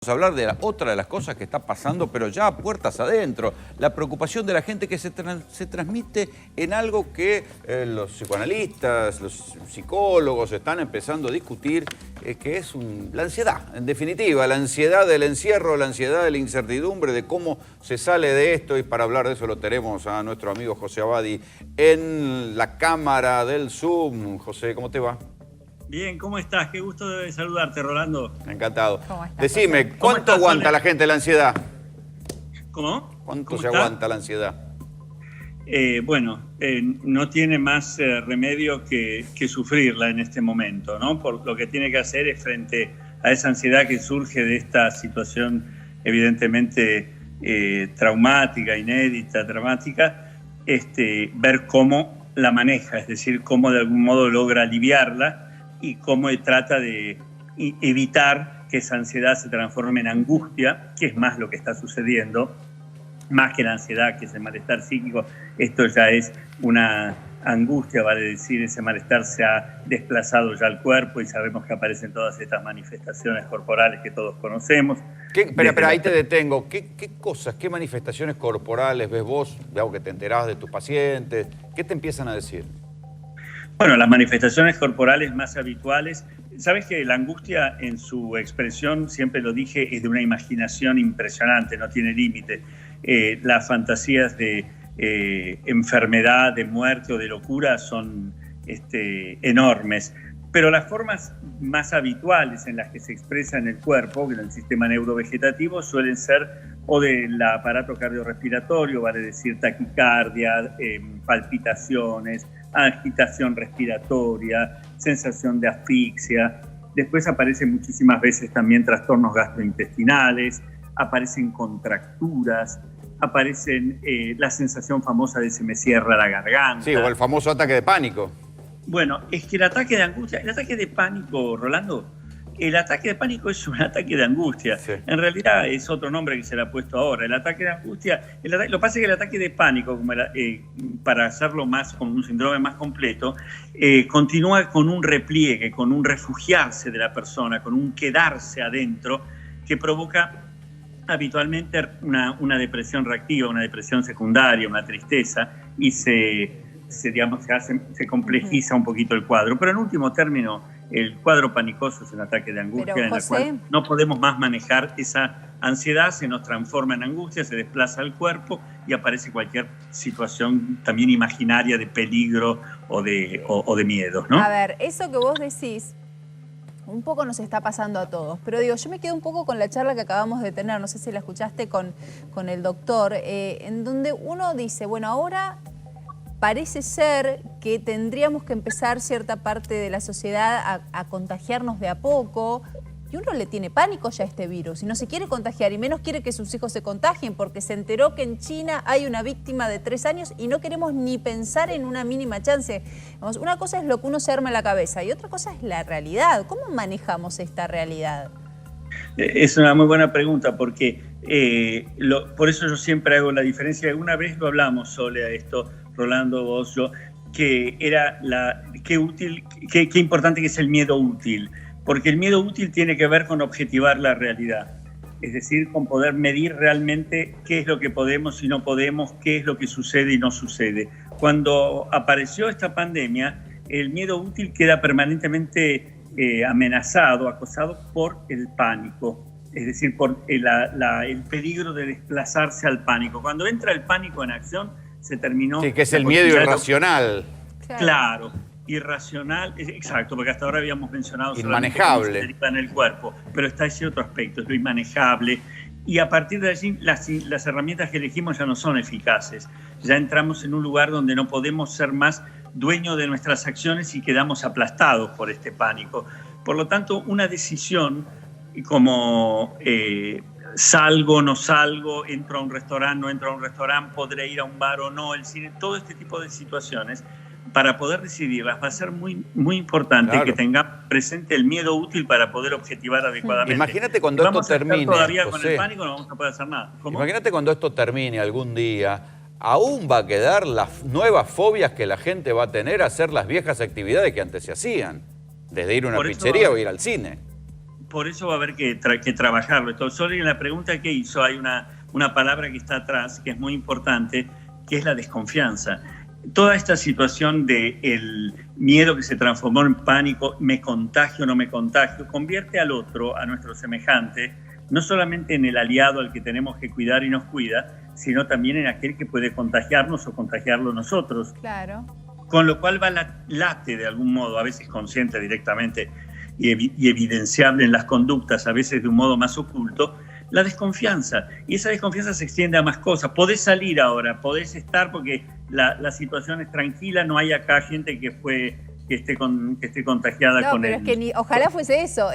Vamos a hablar de otra de las cosas que está pasando, pero ya a puertas adentro. La preocupación de la gente que se transmite en algo que los psicoanalistas, los psicólogos están empezando a discutir, que es la ansiedad, en definitiva. La ansiedad del encierro, la ansiedad de la incertidumbre, de cómo se sale de esto. Y para hablar de eso lo tenemos a nuestro amigo José Abadi en la cámara del Zoom. José, ¿cómo te va? Bien, ¿cómo estás? Qué gusto de saludarte, Rolando. Encantado. ¿Cómo estás, Decime, José? ¿cuánto aguanta la gente la ansiedad? ¿Cómo? ¿Cuánto ¿Cómo se está? aguanta la ansiedad? No tiene más remedio que sufrirla en este momento, ¿no? Por lo que tiene que hacer es, frente a esa ansiedad que surge de esta situación evidentemente traumática, inédita, dramática, ver cómo la maneja, es decir, cómo de algún modo logra aliviarla y cómo trata de evitar que esa ansiedad se transforme en angustia, que es más lo que está sucediendo, más que la ansiedad, que es el malestar psíquico. Esto ya es una angustia, vale decir, ese malestar se ha desplazado ya al cuerpo y sabemos que aparecen todas estas manifestaciones corporales que todos conocemos. Pero ahí te detengo. ¿Qué cosas, qué manifestaciones corporales ves vos, de algo que te enterás de tus pacientes? ¿Qué te empiezan a decir? Bueno, las manifestaciones corporales más habituales, sabes que la angustia en su expresión, siempre lo dije, es de una imaginación impresionante, no tiene límite. Las fantasías de enfermedad, de muerte o de locura son enormes. Pero las formas más habituales en las que se expresa en el cuerpo, en el sistema neurovegetativo, suelen ser o del aparato cardiorrespiratorio, vale decir taquicardia, palpitaciones, agitación respiratoria, sensación de asfixia. Después aparecen muchísimas veces también trastornos gastrointestinales, aparecen contracturas, aparecen la sensación famosa de se me cierra la garganta. Sí, o el famoso ataque de pánico. Bueno, es que el ataque de angustia, el ataque de pánico, Rolando, el ataque de pánico es un ataque de angustia. Sí. En realidad es otro nombre que se le ha puesto ahora. El ataque de angustia, lo que pasa es que el ataque de pánico, para hacerlo más como un síndrome más completo, continúa con un repliegue, con un refugiarse de la persona, con un quedarse adentro, que provoca habitualmente una depresión reactiva, una depresión secundaria, una tristeza, y se complejiza un poquito el cuadro. Pero en último término, el cuadro panicoso es un ataque de angustia. Pero, José, en la cual no podemos más manejar esa ansiedad, se nos transforma en angustia, se desplaza al cuerpo y aparece cualquier situación también imaginaria de peligro o de miedo, ¿no? A ver, eso que vos decís un poco nos está pasando a todos, pero digo, yo me quedo un poco con la charla que acabamos de tener, no sé si la escuchaste con el doctor, en donde uno dice, bueno, ahora parece ser que tendríamos que empezar cierta parte de la sociedad a contagiarnos de a poco, y uno le tiene pánico ya a este virus y no se quiere contagiar y menos quiere que sus hijos se contagien porque se enteró que en China hay una víctima de 3 años y no queremos ni pensar en una mínima chance. Vamos, una cosa es lo que uno se arma en la cabeza y otra cosa es la realidad. ¿Cómo manejamos esta realidad? Es una muy buena pregunta porque por eso yo siempre hago la diferencia. Una vez lo hablamos sobre esto, Rolando, vos, yo, que era qué importante que es el miedo útil. Porque el miedo útil tiene que ver con objetivar la realidad, es decir, con poder medir realmente qué es lo que podemos y no podemos, qué es lo que sucede y no sucede. Cuando apareció esta pandemia, el miedo útil queda permanentemente amenazado, acosado por el pánico, es decir, por el peligro de desplazarse al pánico. Cuando entra el pánico en acción, se terminó... Sí, que es el miedo irracional. Claro. Irracional, exacto, porque hasta ahora habíamos mencionado inmanejable en el cuerpo, pero está ese otro aspecto, es lo inmanejable, y a partir de allí las herramientas que elegimos ya no son eficaces, ya entramos en un lugar donde no podemos ser más dueños de nuestras acciones y quedamos aplastados por este pánico. Por lo tanto, una decisión como salgo, no salgo, entro a un restaurante, no entro a un restaurante, podré ir a un bar o no, el cine, todo este tipo de situaciones, para poder decidirlas va a ser muy, muy importante, claro, que tenga presente el miedo útil para poder objetivar adecuadamente. Imagínate cuando esto termine, todavía José, con el pánico no vamos a poder hacer nada. ¿Cómo? Imagínate cuando esto termine algún día, aún va a quedar las nuevas fobias que la gente va a tener a hacer las viejas actividades que antes se hacían, desde ir a una pizzería o ir al cine. por eso va a haber que trabajarlo. Entonces, solo en la pregunta que hizo hay una palabra que está atrás, que es muy importante, que es la desconfianza. Toda esta situación del miedo que se transformó en pánico, me contagio o no me contagio, convierte al otro, a nuestro semejante, no solamente en el aliado al que tenemos que cuidar y nos cuida, sino también en aquel que puede contagiarnos o contagiarlo nosotros. Claro. Con lo cual late de algún modo, a veces consciente directamente y evidenciable en las conductas, a veces de un modo más oculto, la desconfianza. Y esa desconfianza se extiende a más cosas. Podés salir ahora, podés estar porque la situación es tranquila, no hay acá gente que esté contagiada con él. No, pero es que ojalá fuese eso,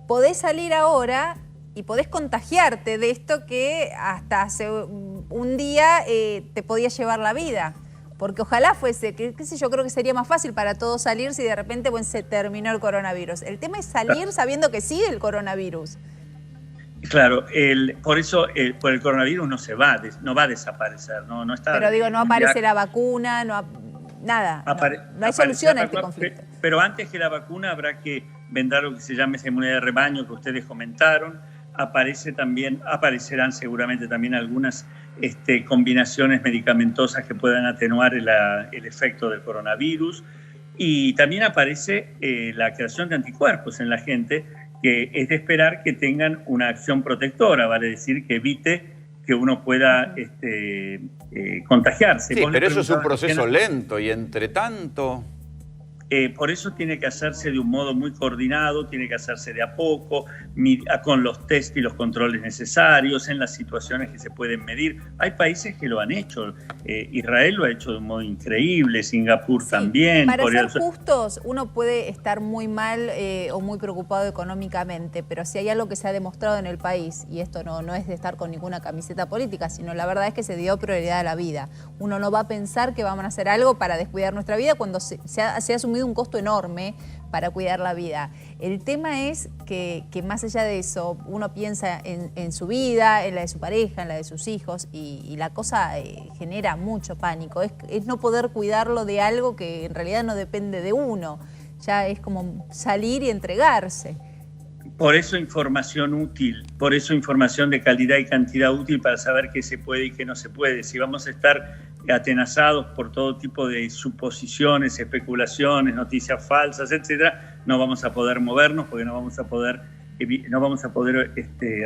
podés salir ahora y podés contagiarte de esto que hasta hace un día te podía llevar la vida. Porque ojalá fuese, qué sé yo, creo que sería más fácil para todos salir si de repente se terminó el coronavirus. El tema es salir sabiendo que sigue el coronavirus. Claro, por eso por el coronavirus no va a desaparecer, no está. Pero digo, no aparece la vacuna, nada, no hay solución a este conflicto. Pero antes que la vacuna habrá que vendrá lo que se llama esa inmunidad de rebaño que ustedes comentaron. Aparecerán seguramente también algunas combinaciones medicamentosas que puedan atenuar el efecto del coronavirus. Y también aparece la creación de anticuerpos en la gente, que es de esperar que tengan una acción protectora, vale decir que evite que uno pueda contagiarse. Sí, pero eso es un proceso lento y entre tanto... Por eso tiene que hacerse de un modo muy coordinado, tiene que hacerse de a poco, con los test y los controles necesarios, en las situaciones que se pueden medir. Hay países que lo han hecho. Israel lo ha hecho de un modo increíble, Singapur también. Para ser justos, uno puede estar muy mal o muy preocupado económicamente, pero si hay algo que se ha demostrado en el país, y esto no es de estar con ninguna camiseta política, sino la verdad es que se dio prioridad a la vida. Uno no va a pensar que vamos a hacer algo para descuidar nuestra vida cuando se ha asumido un costo enorme para cuidar la vida. El tema es que más allá de eso, uno piensa en su vida, en la de su pareja, en la de sus hijos, y la cosa genera mucho pánico. Es no poder cuidarlo de algo que en realidad no depende de uno. Ya es como salir y entregarse. Por eso información útil, por eso información de calidad y cantidad útil para saber qué se puede y qué no se puede. Si vamos a estar atenazados por todo tipo de suposiciones, especulaciones, noticias falsas, etcétera, no vamos a poder movernos porque no vamos a poder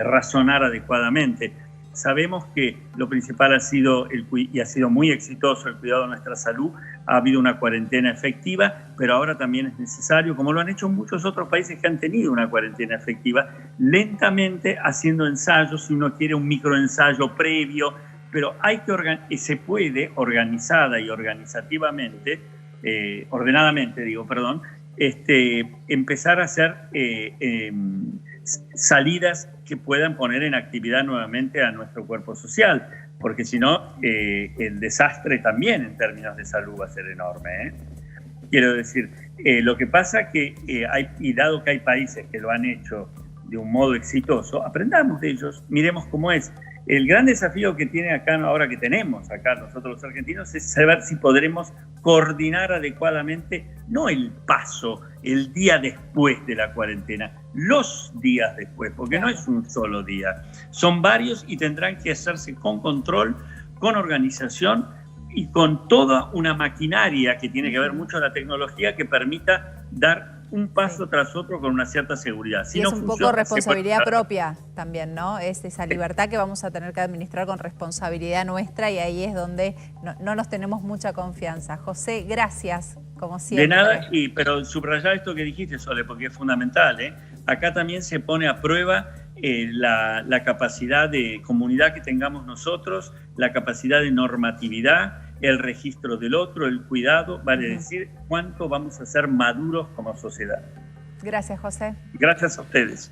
razonar adecuadamente. Sabemos que lo principal ha sido muy exitoso el cuidado de nuestra salud. Ha habido una cuarentena efectiva, pero ahora también es necesario, como lo han hecho muchos otros países que han tenido una cuarentena efectiva, lentamente haciendo ensayos, si uno quiere un microensayo previo, pero se puede organizada y ordenadamente, empezar a hacer salidas que puedan poner en actividad nuevamente a nuestro cuerpo social, porque si no, el desastre también en términos de salud va a ser enorme. Quiero decir, lo que pasa que dado que hay países que lo han hecho de un modo exitoso, aprendamos de ellos, miremos cómo es. El gran desafío que tiene ahora que tenemos acá nosotros los argentinos es saber si podremos coordinar adecuadamente, no el paso, el día después de la cuarentena, los días después, porque no es un solo día, son varios y tendrán que hacerse con control, con organización y con toda una maquinaria que tiene que ver mucho la tecnología que permita dar un paso tras otro con una cierta seguridad. Y es un poco responsabilidad propia también, ¿no? Es esa libertad que vamos a tener que administrar con responsabilidad nuestra y ahí es donde no nos tenemos mucha confianza. José, gracias, como siempre. De nada, pero subrayar esto que dijiste, Sole, porque es fundamental. Acá también se pone a prueba la capacidad de comunidad que tengamos nosotros, la capacidad de normatividad, el registro del otro, el cuidado, vale decir cuánto vamos a ser maduros como sociedad. Gracias, José. Gracias a ustedes.